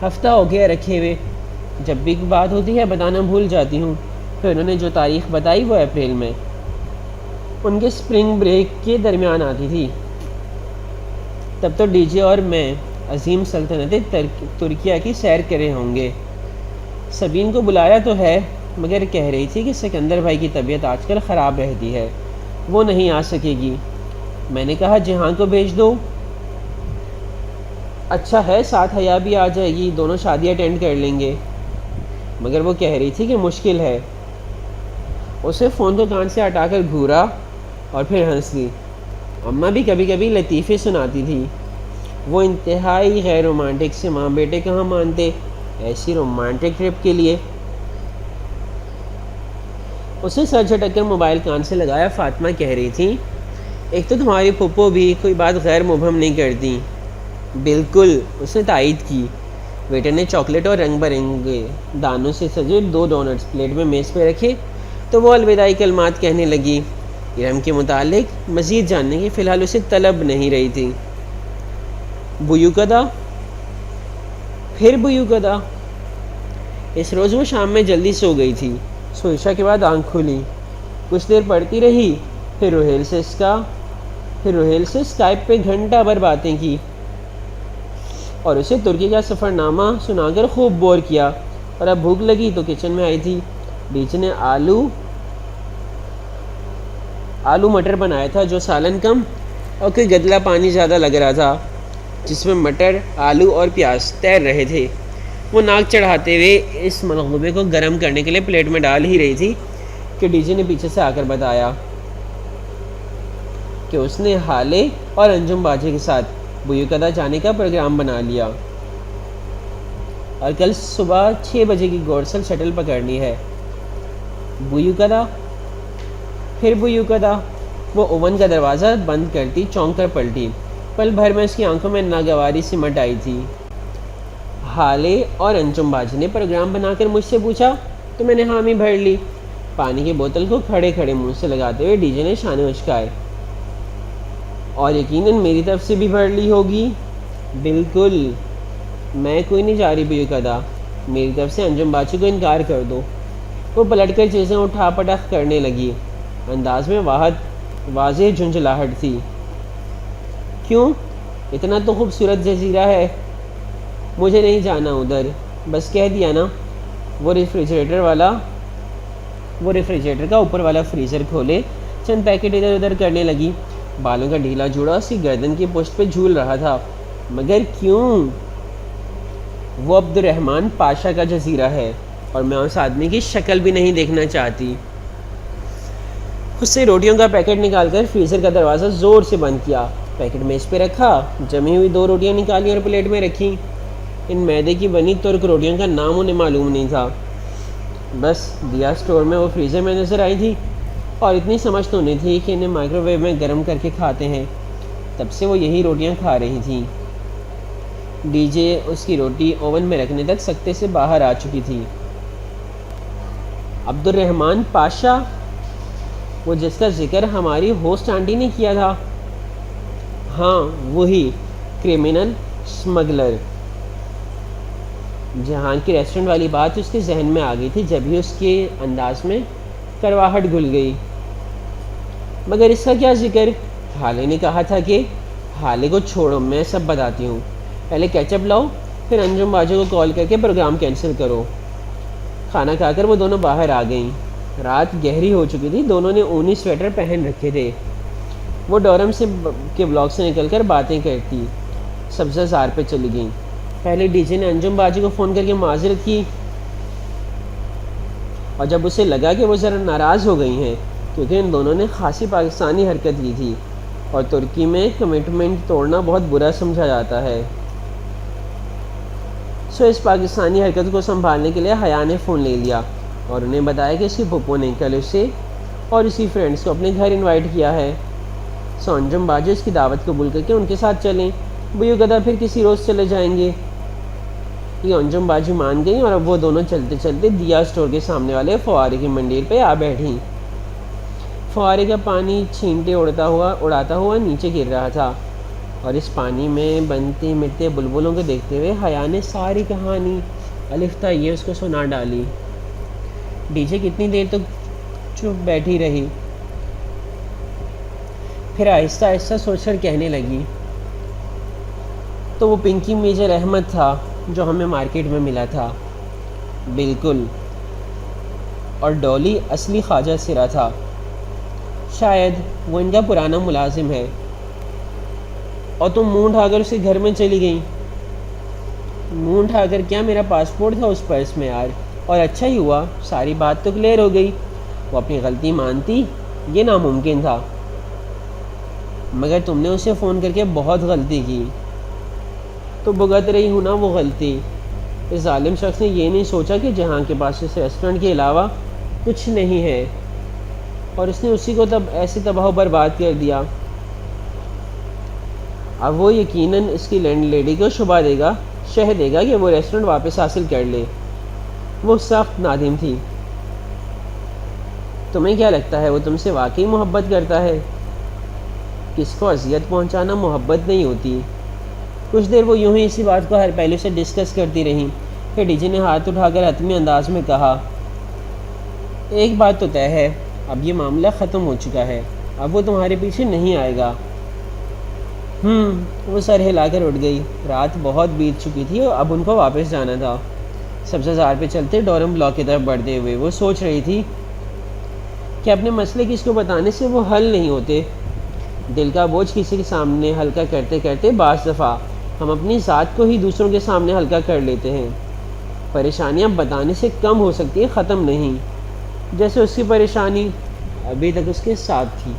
ہفتہ ہو گیا رکھے ہوئے، جب بھی بات ہوتی ہے بتانا بھول جاتی ہوں۔ پھر انہوں نے جو تاریخ بتائی وہ اپریل میں ان کے اسپرنگ بریک کے درمیان آتی تھی۔ تب تو ڈی جے اور میں عظیم سلطنت ترکیہ کی سیر کرے ہوں گے۔ سبین کو بلایا تو ہے، مگر کہہ رہی تھی کہ سکندر بھائی کی طبیعت آج کل خراب رہتی ہے، وہ نہیں آ سکے گی۔ میں نے کہا جہاں کو بھیج دو۔ اچھا ہے ساتھ حیا بھی آ جائے گی، دونوں شادی اٹینڈ کر لیں گے، مگر وہ کہہ رہی تھی کہ مشکل ہے۔ اسے فون کو کان سے ہٹا کر گھورا اور پھر ہنس لی۔ اماں بھی کبھی کبھی لطیفے سناتی تھی، وہ انتہائی غیر رومانٹک سے ماں بیٹے کہاں مانتے ایسی رومانٹک ٹرپ کے لیے۔ اس نے سر جھٹک کر موبائل کان سے لگایا۔ فاطمہ کہہ رہی تھی، ایک تو تمہاری پھپھو بھی کوئی بات غیر مبہم نہیں کرتی۔ بالکل، اس نے تائید کی۔ ویٹر نے چاکلیٹ اور رنگ برنگے دانوں سے سجے 2 ڈونٹس پلیٹ میں میز پہ رکھے تو وہ الوداعی کلمات کہنے لگی۔ ارم کے متعلق مزید جاننے کی فی الحال اسے طلب نہیں رہی تھی۔ بویو کدا؟ پھر بویو کدا؟ اس روز وہ شام میں جلدی سو گئی تھی، سو عشاء کے بعد آنکھ کھلی، کچھ دیر پڑھتی رہی، پھر روہیل سے اسکائپ پہ گھنٹہ بھر باتیں کی اور اسے ترکی کا سفر نامہ سنا کر خوب بور کیا۔ اور اب بھوک لگی تو کچن میں آئی تھی۔ بیچ نے آلو مٹر بنایا تھا جو سالن کم اور کوئی گدلا پانی زیادہ لگ رہا تھا، جس میں مٹر، آلو اور پیاز تیر رہے تھے۔ وہ ناک چڑھاتے ہوئے اس ملغوبے کو گرم کرنے کے لیے پلیٹ میں ڈال ہی رہی تھی کہ ڈی جے نے پیچھے سے آ کر بتایا کہ اس نے حالے اور انجم باجے کے ساتھ بویو کدا جانے کا پروگرام بنا لیا۔ اور کل صبح 6 بجے کی گورسل شٹل پکڑنی ہے۔ بویو کدا، پھر بویو کدا۔ وہ اوون کا دروازہ بند کرتی چونک کر پلٹی۔ پل بھر میں اس کی آنکھوں میں ناگواری سمٹ آئی تھی۔ ہالے اور انجم باجی نے پروگرام بنا کر مجھ سے پوچھا تو میں نے حامی بھر لی۔ پانی کی بوتل کو کھڑے کھڑے منہ سے لگاتے ہوئے ڈی جے نے شانے اچکائے۔ اور یقیناً میری طرف سے بھی بھر لی ہوگی۔ بالکل، میں کوئی نہیں جا رہی بویو کدا، میری طرف سے انجم باجی کو انکار کر دو۔ وہ پلٹ کر چیزیں اٹھا پٹخ کرنے لگی، انداز میں واضح جھنجھلاہٹ تھی۔ کیوں؟ اتنا تو خوبصورت جزیرہ ہے، مجھے نہیں جانا ادھر، بس کہہ دیا نا۔ وہ ریفریجریٹر کا اوپر والا فریزر کھولے چند پیکٹ ادھر ادھر کرنے لگی۔ بالوں کا ڈھیلا جوڑا اس کی گردن کی پشت پہ جھول رہا تھا۔ مگر کیوں؟ وہ عبد الرحمن پاشا کا جزیرہ ہے اور میں اس آدمی کی شکل بھی نہیں دیکھنا چاہتی۔ اس سے روٹیوں کا پیکٹ نکال کر فریزر کا دروازہ زور سے بند کیا، پیکٹ میز پہ رکھا، جمی ہوئی 2 روٹیاں نکالی اور پلیٹ میں رکھیں۔ ان میدے کی بنی ترک روٹیوں کا نام انہیں معلوم نہیں تھا، بس دیا اسٹور میں وہ فریزر میں نظر آئی تھی اور اتنی سمجھ تو نہیں تھی کہ انہیں مائکرو ویو میں گرم کر کے کھاتے ہیں۔ تب سے وہ یہی روٹیاں کھا رہی تھیں۔ ڈی جے اس کی روٹی اوون میں رکھنے تک سکتے سے باہر آ چکی تھی۔ عبد الرحمن پاشا، وہ جس کا ذکر ہماری ہوسٹ آنٹی نے کیا تھا؟ ہاں وہی، کرمنل اسمگلر۔ جہان کی ریسٹورنٹ والی بات اس کے ذہن میں آ گئی تھی، جب ہی اس کے انداز میں کرواہٹ گھل گئی۔ مگر اس کا کیا ذکر؟ حالے نے کہا تھا کہ… حالے کو چھوڑو، میں سب بتاتی ہوں، پہلے کیچپ لاؤ، پھر انجم باجی کو کال کر کے پروگرام کینسل کرو۔ کھانا کھا کر وہ دونوں باہر آ گئیں۔ رات گہری ہو چکی تھی، دونوں نے اونی سویٹر پہن رکھے تھے۔ وہ ڈورم کے بلاک سے نکل کر باتیں کرتی سبزہ زار پہ چلی گئیں۔ پہلے ڈی جے نے انجم باجی کو فون کر کے معذرت کی، اور جب اسے لگا کہ وہ ذرا ناراض ہو گئی ہیں کیونکہ ان دونوں نے خاصی پاکستانی حرکت کی تھی، اور ترکی میں کمٹمنٹ توڑنا بہت برا سمجھا جاتا ہے، سو اس پاکستانی حرکت کو سنبھالنے کے لیے حیا نے فون لے لیا اور انہیں بتایا کہ اس کی پھپھو نے کل اسے اور اسی فرینڈس کو اپنے گھر انوائٹ کیا ہے، سو انجم باجی اس کی دعوت قبول کر کے ان کے ساتھ چلیں، بویو گدا پھر کسی روز چلے جائیں گے۔ یہ انجم باجی مان گئیں اور اب وہ دونوں چلتے چلتے دیا اسٹور کے سامنے والے فوارے کی منڈیر پہ آ بیٹھیں۔ فوارے کا پانی چھینٹے اڑاتا ہوا نیچے گر رہا تھا، اور اس پانی میں بنتے مرتے بلبلوں کو دیکھتے ہوئے حیا نے ساری کہانی الف تا یہ اس کو سنا ڈالی۔ ڈی جے کتنی دیر تک چپ بیٹھی رہی، پھر آہستہ آہستہ سوچ کر کہنے لگی، تو وہ پنکی میجر احمد تھا جو ہمیں مارکیٹ میں ملا تھا، بالکل، اور ڈولی اصلی خواجہ سرا تھا، شاید وہ ان کا پرانا ملازم ہے، اور تم منہ اٹھا کر اسے گھر میں چلی گئیں۔ منہ اٹھا کر کیا، میرا پاسپورٹ تھا اس پرس میں یار، اور اچھا ہی ہوا، ساری بات تو کلیئر ہو گئی۔ وہ اپنی غلطی مانتی، یہ ناممکن تھا، مگر تم نے اسے فون کر کے بہت غلطی کی، تو بھگت رہی ہوں نا وہ غلطی۔ اس ظالم شخص نے یہ نہیں سوچا کہ جہاں کے پاس اس ریسٹورنٹ کے علاوہ کچھ نہیں ہے، اور اس نے اسی کو ایسے تباہ و برباد کر دیا۔ اب وہ یقیناً اس کی لینڈ لیڈی کو شہ دے گا کہ وہ ریسٹورنٹ واپس حاصل کر لے۔ وہ سخت نادم تھی۔ تمہیں کیا لگتا ہے وہ تم سے واقعی محبت کرتا ہے؟ کس کو اذیت پہنچانا محبت نہیں ہوتی۔ کچھ دیر وہ یوں ہی اسی بات کو ہر پہلو سے ڈسکس کرتی رہیں، پھر ڈی جے نے ہاتھ اٹھا کر حتمی انداز میں کہا، ایک بات تو طے ہے، اب یہ معاملہ ختم ہو چکا ہے، اب وہ تمہارے پیچھے نہیں آئے گا۔ وہ سر ہلا کر اٹھ گئی۔ رات بہت بیت چکی تھی اور اب ان کو واپس جانا تھا۔ سبزہ زار پہ چلتے ڈورم بلاک کی طرف بڑھتے ہوئے وہ سوچ رہی تھی کہ اپنے مسئلے کسی کو بتانے سے وہ حل نہیں ہوتے۔ دل کا بوجھ کسی کے سامنے ہلکا کرتے کرتے بعض دفعہ ہم اپنی ذات کو ہی دوسروں کے سامنے ہلکا کر لیتے ہیں۔ پریشانیاں بتانے سے کم ہو سکتی ہیں، ختم نہیں، جیسے اس کی پریشانی ابھی تک اس کے ساتھ تھی۔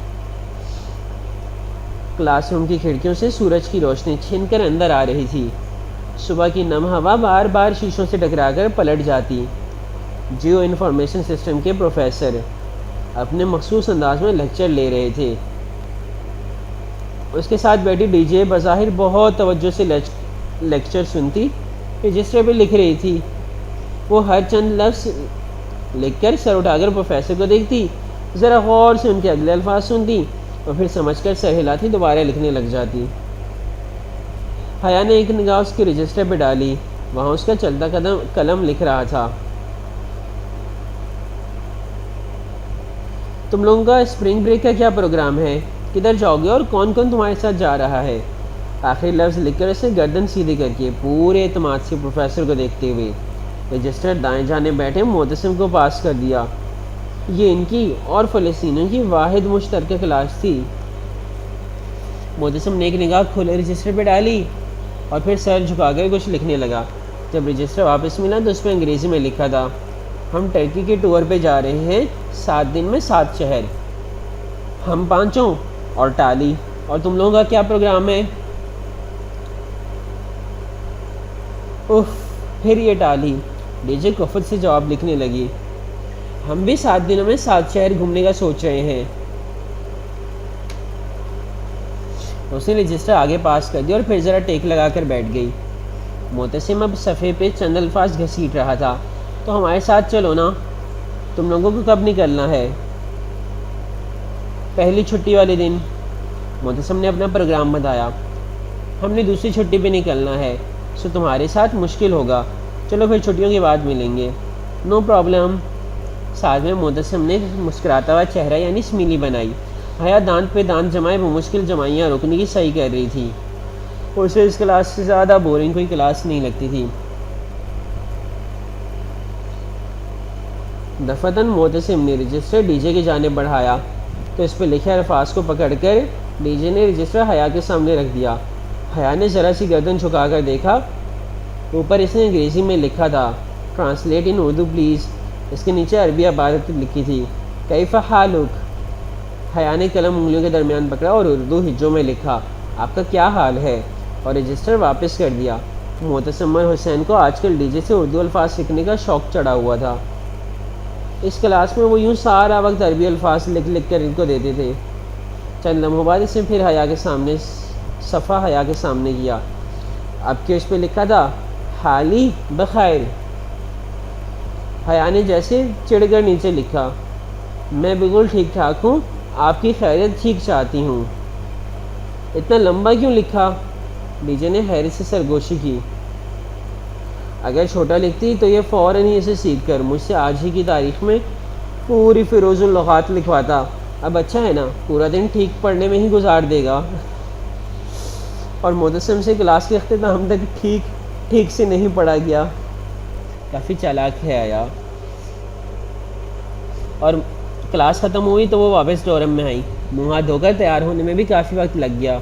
کلاس روم کی کھڑکیوں سے سورج کی روشنی چھن کر اندر آ رہی تھی۔ صبح کی نم ہوا بار بار شیشوں سے ٹکرا کر پلٹ جاتی۔ جیو انفارمیشن سسٹم کے پروفیسر اپنے مخصوص انداز میں لیکچر لے رہے تھے۔ اس کے ساتھ بیٹھی ڈی جے بظاہر بہت توجہ سے لیکچر سنتی، رجسٹر پہ لکھ رہی تھی۔ وہ ہر چند لفظ لکھ کر سر اٹھا کر پروفیسر کو دیکھتی، ذرا غور سے ان کے اگلے الفاظ سنتی اور پھر سمجھ کر سر ہلاتی دوبارہ لکھنے لگ جاتی۔ حیا نے ایک نگاہ اس کے رجسٹر پہ ڈالی، وہاں اس کا چلتا قلم لکھ رہا تھا۔ تم لوگوں کا اسپرنگ بریک کا کیا پروگرام ہے؟ کدھر جاؤ گے اور کون کون تمہارے ساتھ جا رہا ہے؟ آخری لفظ لکھ کر اسے گردن سیدھی کر کے پورے اعتماد سے پروفیسر کو دیکھتے ہوئے رجسٹر دائیں جانے بیٹھے معتصم کو پاس کر دیا۔ یہ ان کی اور فلسطینیوں کی واحد مشترکہ کلاس تھی۔ معتصم نے ایک نگاہ کھولے رجسٹر پہ ڈالی اور پھر سر جھکا کر کچھ لکھنے لگا۔ جب رجسٹر واپس ملا تو اس پہ انگریزی میں لکھا تھا، ہم ٹرکی کے ٹور پہ جا رہے ہیں، 7 دن میں 7 شہر، ہم 5 اور ٹالی۔ اور تم لوگوں کا کیا پروگرام ہے؟ پھر یہ ٹالی۔ ڈی جے کفت سے جواب لکھنے لگی، ہم بھی 7 دنوں میں 7 شہر گھومنے کا سوچ رہے ہیں۔ اس نے رجسٹر آگے پاس کر دیا اور پھر ذرا ٹیک لگا کر بیٹھ گئی۔ معتصم اب صفحے پہ چند الفاظ گھسیٹ رہا تھا، تو ہمارے ساتھ چلو نا، تم لوگوں کو کب نکلنا ہے؟ پہلی چھٹی والے دن۔ معتصم نے اپنا پروگرام بتایا، ہم نے دوسری چھٹی پہ نکلنا ہے، سو تمہارے ساتھ مشکل ہوگا، چلو پھر چھٹیوں کے بعد ملیں گے۔ No problem. ساتھ میں معتصم نے مسکراتا ہوا چہرہ یعنی سمیلی بنائی۔ حیا دانت پہ دانت جمائے وہ مشکل جمائیاں رکنے کی صحیح کر رہی تھی۔ اسے اس کلاس سے زیادہ بورنگ کوئی کلاس نہیں لگتی تھی۔ دفعتاً معتصم نے رجسٹر ڈی جے کی جانب بڑھایا تو اس پہ لکھے الفاظ کو پکڑ کر ڈی جے نے رجسٹر حیا کے سامنے رکھ دیا۔ حیا نے ذرا سی گردن جھکا کر دیکھا، اوپر اس نے انگریزی میں لکھا تھا، ٹرانسلیٹ ان اردو پلیز۔ اس کے نیچے عربی عبارت لکھی تھی، کیف حالک۔ حیا نے قلم انگلیوں کے درمیان پکڑا اور اردو ہجوں میں لکھا، آپ کا کیا حال ہے، اور رجسٹر واپس کر دیا۔ معتصم حسین کو آج کل ڈی جے سے اردو الفاظ سیکھنے کا شوق چڑھا ہوا تھا۔ اس کلاس میں وہ یوں سارا وقت عربی الفاظ لکھ کر ان کو دیتے تھے۔ چند لمحوں بعد اس نے پھر حیا کے سامنے صفحہ حیا کے سامنے کیا، اب کہ اس پہ لکھا تھا، حالی بخیر۔ حیا نے جیسے چڑھ کر نیچے لکھا، میں بالکل ٹھیک ٹھاک ہوں، آپ کی خیریت ٹھیک چاہتی ہوں۔ اتنا لمبا کیوں لکھا؟ ڈی جے نے حیرت سے سرگوشی کی، اگر چھوٹا لکھتی تو یہ فوراً ہی اسے سیکھ کر مجھ سے آج ہی کی تاریخ میں پوری فیروز اللغات لکھواتا۔ اب اچھا ہے نا، پورا دن ٹھیک پڑھنے میں ہی گزار دے گا۔ اور معتصم سے کلاس کے اختتام تک ٹھیک سے نہیں پڑھا گیا۔ کافی چالاک ہے آیا۔ اور کلاس ختم ہوئی تو وہ واپس ڈورم میں آئی، منہ ہاتھ دھو کر تیار ہونے میں بھی کافی وقت لگ گیا۔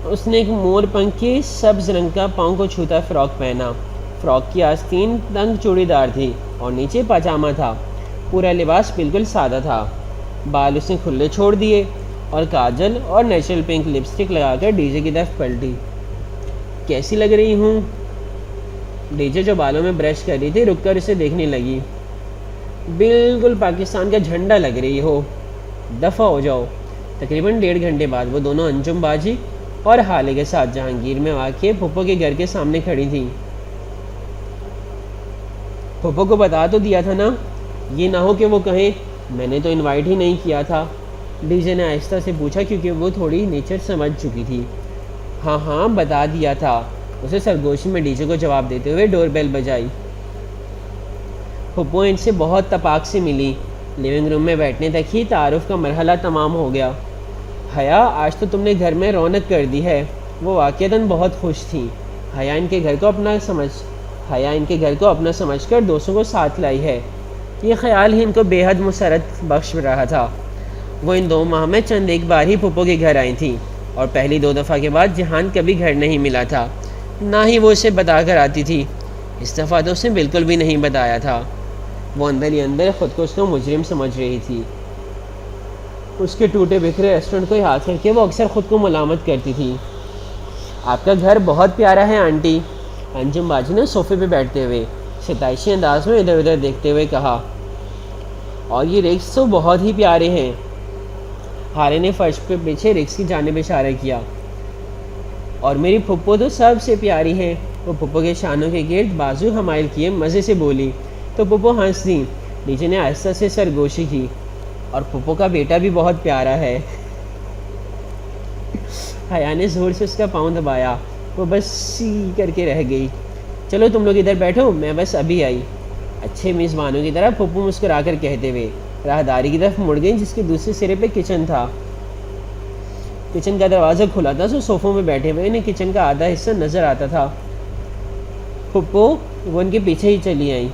اس نے ایک مور پنکھ کی سبز رنگ کا پاؤں کو چھوتا فراک پہنا۔ فراک کی آستین تنگ چوڑی دار تھی اور نیچے پاجامہ تھا۔ پورا لباس بالکل سادہ تھا۔ بال اس نے کھلے چھوڑ دیے اور کاجل اور نیچرل پنک لپسٹک لگا کر ڈی جے کی طرف پلٹی۔ کیسی لگ رہی ہوں؟ ڈی جے جو بالوں میں برش کر رہی تھی رک کر اسے دیکھنے لگی۔ بالکل پاکستان کا جھنڈا لگ رہی ہو، دفع ہو جاؤ۔ تقریباً 1.5 گھنٹے بعد وہ دونوں انجم باجی اور حالے کے ساتھ جہانگیر میں واقع پھپھو کے گھر کے سامنے کھڑی تھیں۔ پھپھو کو بتا تو دیا تھا نا، یہ نہ ہو کہ وہ کہیں میں نے تو انوائٹ ہی نہیں کیا تھا، ڈی جے نے آہستہ سے پوچھا کیونکہ وہ تھوڑی نیچر سمجھ چکی تھی۔ ہاں بتا دیا تھا، اسے سرگوشی میں ڈی جے کو جواب دیتے ہوئے ڈور بیل بجائی۔ پھپھو ان سے بہت تپاک سے ملی، لیونگ روم میں بیٹھنے تک ہی تعارف کا مرحلہ تمام ہو گیا۔ حیا آج تو تم نے گھر میں رونق کر دی ہے۔ وہ واقعتاً بہت خوش تھیں۔ حیا ان کے گھر کو اپنا سمجھ کر دوستوں کو ساتھ لائی ہے، یہ خیال ہی ان کو بے حد مسرت بخش رہا تھا۔ وہ ان 2 ماہ میں چند ایک بار ہی پھپھو کے گھر آئی تھیں اور پہلی 2 دفعہ کے بعد جہان کبھی گھر نہیں ملا تھا، نہ ہی وہ اسے بتا کر آتی تھی۔ اس دفعہ تو اسے بالکل بھی نہیں بتایا تھا۔ وہ اندر ہی اندر خود کو اس کو مجرم سمجھ رہی تھی۔ اس کے ٹوٹے بکھرے ریسٹورنٹ کو یاد کر کے وہ اکثر خود کو ملامت کرتی تھی۔ آپ کا گھر بہت پیارا ہے آنٹی، انجم باجی نے صوفے پہ بیٹھتے ہوئے ستائشی انداز میں ادھر ادھر دیکھتے ہوئے کہا، اور یہ رکس تو بہت ہی پیارے ہیں۔ ہالے نے فرش پہ پیچھے رکس کی جانب اشارہ کیا، اور میری پھپھو تو سب سے پیاری ہے۔ وہ پھپھو کے شانوں کے گرد بازو حمائل کیے مزے سے بولی تو پھپھو ہنس دی۔ ڈیجے نے آہستہ سے سرگوشی کی، اور پھپھو کا بیٹا بھی بہت پیارا ہے۔ حیا نے زور سے اس کا پاؤں دبایا، وہ بس سی کر کے رہ گئی۔ چلو تم لوگ ادھر بیٹھو، میں بس ابھی آئی، اچھے میزبانوں کی طرح پھپھو مسکرا کر کہتے ہوئے راہداری کی طرف مڑ گئی، جس کے دوسرے سرے پہ کچن تھا۔ کچن کا دروازہ کھلا تھا، سو صوفوں میں بیٹھے ہوئے انہیں کچن کا آدھا حصہ نظر آتا تھا۔ پھپھو وہ ان کے پیچھے ہی چلی آئیں۔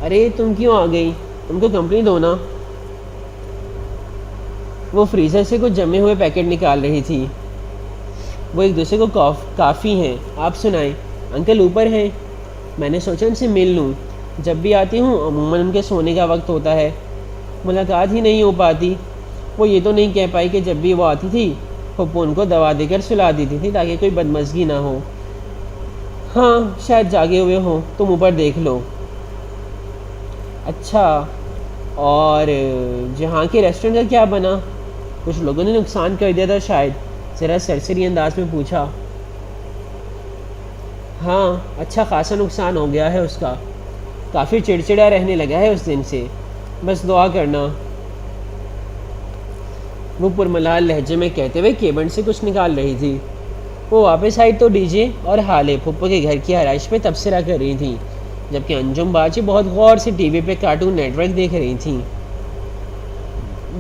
ارے تم کیوں آ گئی؟ تم کو کمپنی دو نا۔ وہ فریزر سے کچھ جمے ہوئے پیکٹ نکال رہی تھی۔ وہ ایک دوسرے کو کافی ہیں، آپ سنائیں؟ انکل اوپر ہیں، میں نے سوچا ان سے مل لوں، جب بھی آتی ہوں عموماً ان کے سونے کا وقت ہوتا ہے، ملاقات ہی نہیں ہو پاتی۔ وہ یہ تو نہیں کہہ پائی کہ جب بھی وہ آتی تھی پھپھو ان کو دوا دے کر سلا دیتی تھی تاکہ کوئی بدمزگی نہ ہو۔ ہاں شاید جاگے ہوئے ہوں، تم اوپر دیکھ لو۔ اچھا، اور جہاں کے ریسٹورنٹ کا کیا بنا؟ کچھ لوگوں نے نقصان کر دیا تھا شاید، ذرا سرسری انداز میں پوچھا۔ ہاں اچھا خاصا نقصان ہو گیا ہے اس کا، کافی چڑچڑا رہنے لگا ہے اس دن سے، بس دعا کرنا۔ وہ پرملال لہجے میں کہتے ہوئے کیبنٹ سے کچھ نکال رہی تھی۔ وہ واپس آئی تو ڈی جے اور ہالے پھپھو کے گھر کی آرائش پہ تبصرہ کر رہی تھیں، جبکہ انجم باجی بہت غور سے ٹی وی پہ کارٹون نیٹ ورک دیکھ رہی تھیں،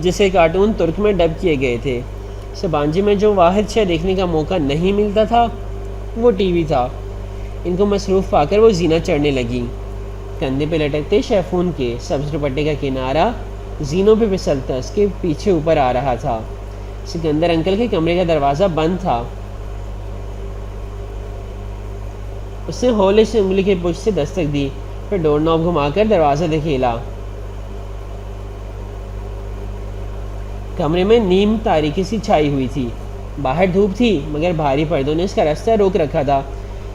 جسے کارٹون ترک میں ڈب کیے گئے تھے۔ سبانجی میں جو واحد شے دیکھنے کا موقع نہیں ملتا تھا وہ ٹی وی تھا۔ ان کو مصروف پا کر وہ زینہ چڑھنے لگی۔ کندھے پہ لٹکتے شیفون کے سبز دوپٹے کا کنارہ زینوں پہ پھسلتا اس کے پیچھے اوپر آ رہا تھا۔ سکندر انکل کے کمرے کا دروازہ بند تھا۔ اس نے ہولے سے انگلی کے پشت سے دستک دی، پھر ڈور نوب گھما کر دروازہ دھکیلا۔ کمرے میں نیم تاریکی سی چھائی ہوئی تھی، باہر دھوپ تھی مگر بھاری پردوں نے اس کا راستہ روک رکھا تھا۔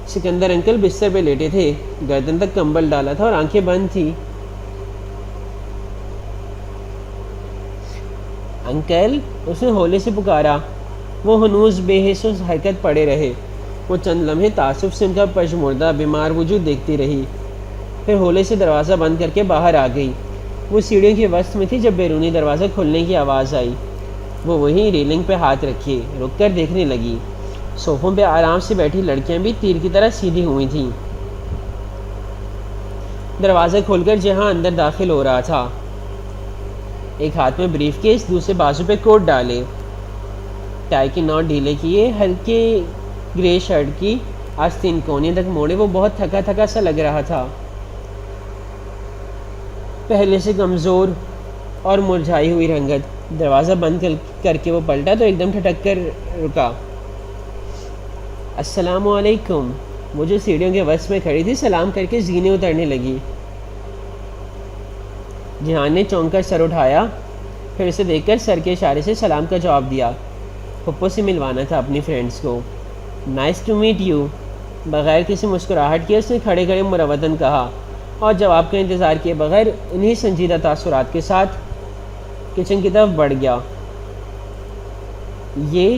سکندر انکل بستر پہ لیٹے تھے، گردن تک کمبل ڈالا تھا اور آنکھیں بند تھیں۔ انکل، اس نے ہولے سے پکارا۔ وہ ہنوز بے حس و حرکت پڑے رہے۔ وہ چند لمحے تعصب سے ان کا پژمردہ بیمار وجود دیکھتی رہی، پھر ہولے سے دروازہ بند کر کے باہر آ گئی۔ وہ سیڑھیوں کے وسط میں تھی جب بیرونی دروازہ کھلنے کی آواز آئی۔ وہ وہیں ریلنگ پہ ہاتھ رکھے رک کر دیکھنے لگی۔ صوفوں پہ آرام سے بیٹھی لڑکیاں بھی تیر کی طرح سیدھی ہوئی تھیں۔ دروازہ کھول کر جہاں اندر داخل ہو رہا تھا، ایک ہاتھ میں بریف کیس، دوسرے بازو پہ کوٹ ڈالے، ٹائی کے نوٹ ڈھیلے کیے، ہلکے گرے شرٹ کی آستین کونے تک موڑے، وہ بہت تھکا تھکا سا لگ رہا تھا، پہلے سے کمزور اور مرجھائی ہوئی رنگت۔ دروازہ بند کر کے وہ پلٹا تو ایک دم ٹھٹک کر رکا۔ السلام علیکم۔ وہ جو سیڑھیوں کے وسط میں کھڑی تھی سلام کر کے زینے اترنے لگی۔ جہان نے چونک کر سر اٹھایا، پھر اسے دیکھ کر سر کے اشارے سے سلام کا جواب دیا۔ پھپھو سے ملوانا تھا اپنی فرینڈس کو۔ نائس ٹو میٹ یو، بغیر کسی مسکراہٹ کے اس نے کھڑے کھڑے مروتاً کہا، اور جواب کا انتظار کیے بغیر انہی سنجیدہ تاثرات کے ساتھ کچن کی طرف بڑھ گیا۔ یہ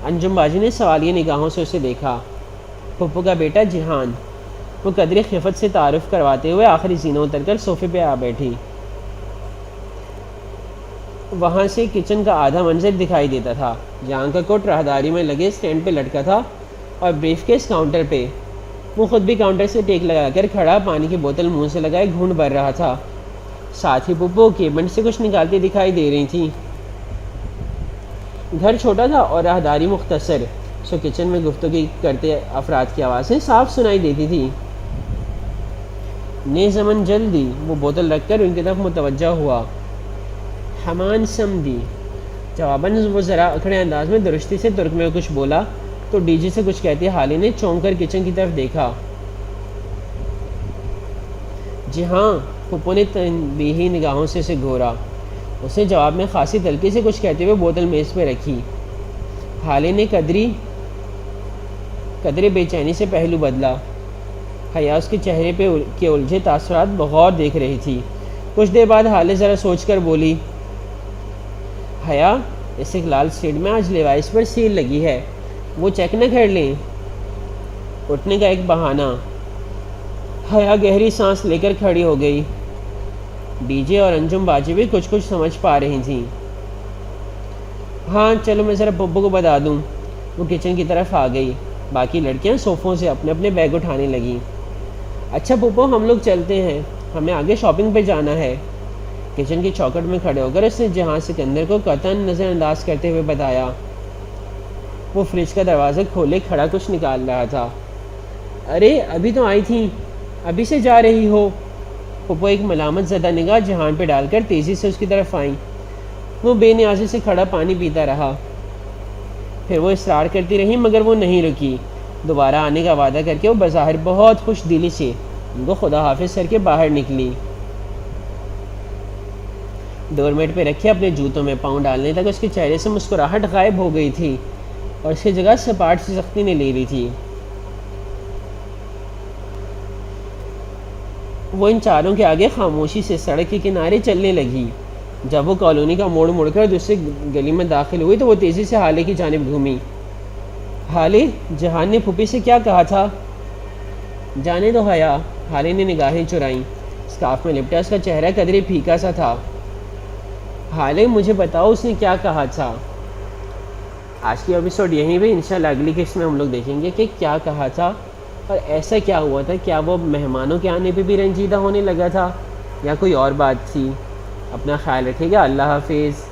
انجم باجی نے سوالیہ نگاہوں سے اسے دیکھا۔ پھپھو کا بیٹا جہان۔ وہ قدرے خفت سے تعارف کرواتے ہوئے آخری زینوں اتر کر صوفے پہ آ بیٹھی۔ وہاں سے کچن کا آدھا منظر دکھائی دیتا تھا۔ جہان کا کوٹ راہداری میں لگے سٹینڈ پہ لٹکا تھا اور بریف کیس کاؤنٹر پہ۔ وہ خود بھی کاؤنٹر سے ٹیک لگا کر کھڑا، پانی کی بوتل منہ سے لگائے گھونٹ بھر رہا تھا۔ ساتھ ہی پھپھو کیبنٹ سے کچھ نکالتی دکھائی دے رہی تھیں۔ گھر چھوٹا تھا اور راہداری مختصر، سو کچن میں گفتگو کرتے افراد کی آوازیں صاف سنائی دیتی تھیں۔ نے زمن جلدی، وہ بوتل رکھ کر ان کی طرف متوجہ ہوا۔ ہمان سمدی، جواباً وہ ذرا اکھڑے انداز میں درستی سے ترک میں کچھ بولا تو ڈی جی سے کچھ کہتے حالے نے چونک کر کچن کی طرف دیکھا۔ جی ہاں، پھپھو نے تنبیہی نگاہوں سے اسے گھورا۔ اس نے جواب میں خاصی تلخی سے کچھ کہتے ہوئے بوتل میز پہ رکھی۔ حالے نے قدری قدرے بے چینی سے پہلو بدلا۔ حیا اس کے چہرے پہ کے الجھے تاثرات بغور دیکھ رہی تھی۔ کچھ دیر بعد ہالے ذرا سوچ کر بولی، حیا استقلال اسٹریٹ میں آج لیوائس پر سیل لگی ہے، وہ چیک نہ کر لیں؟ اٹھنے کا ایک بہانہ۔ حیا گہری سانس لے کر کھڑی ہو گئی۔ ڈی جے اور انجم باجی بھی کچھ سمجھ پا رہی تھیں۔ ہاں چلو میں ذرا پپو کو بتا دوں۔ وہ کچن کی طرف آ گئی۔ باقی لڑکیاں صوفوں سے اپنے اپنے بیگ اٹھانے لگیں۔ اچھا پپو ہم لوگ چلتے ہیں، ہمیں آگے شاپنگ پہ جانا ہے۔ کچن کی چوکھٹ میں کھڑے ہو کر اس نے جہاں سکندر کو قطعاً نظر انداز کرتے ہوئے بتایا۔ وہ فریج کا دروازہ کھولے کھڑا کچھ نکال رہا تھا۔ ارے ابھی تو آئی تھیں، ابھی سے جا رہی ہو؟ پپو ایک ملامت زدہ نگاہ جہان پہ ڈال کر تیزی سے اس کی طرف آئیں۔ وہ بے نیازی سے کھڑا پانی پیتا رہا۔ پھر وہ اصرار کرتی رہی مگر وہ نہیں رکی۔ دوبارہ آنے کا وعدہ کر کے وہ بظاہر بہت خوش دلی سے ان کو خدا حافظ کر کے باہر نکلی۔ ڈور میٹ پہ رکھے اپنے جوتوں میں پاؤں ڈالنے تک اس کے چہرے سے مسکراہٹ غائب ہو گئی تھی اور اس کی جگہ سپاٹ سی سختی نے لے لی تھی۔ وہ ان چاروں کے آگے خاموشی سے سڑک کے کنارے چلنے لگی۔ جب وہ کالونی کا موڑ مڑ کر دوسری گلی میں داخل ہوئی تو وہ تیزی سے ہالے کی جانب گھومی۔ ہالے، جہان نے پھوپھی سے کیا کہا تھا؟ جانے دو حیا، ہالے نے نگاہیں چرائیں۔ اسکارف میں لپٹا اس کا چہرہ قدرے پھیکا سا تھا۔ ہالے مجھے بتاؤ اس نے کیا کہا تھا؟ آج کی ایپیسوڈ یہیں پہ، انشاءاللہ اگلی قسط میں ہم لوگ دیکھیں گے کہ کیا کہا تھا اور ایسا کیا ہوا تھا۔ کیا وہ مہمانوں کے آنے پہ بھی رنجیدہ ہونے لگا تھا یا کوئی اور بات تھی؟ اپنا خیال رکھیے گا۔ اللہ حافظ۔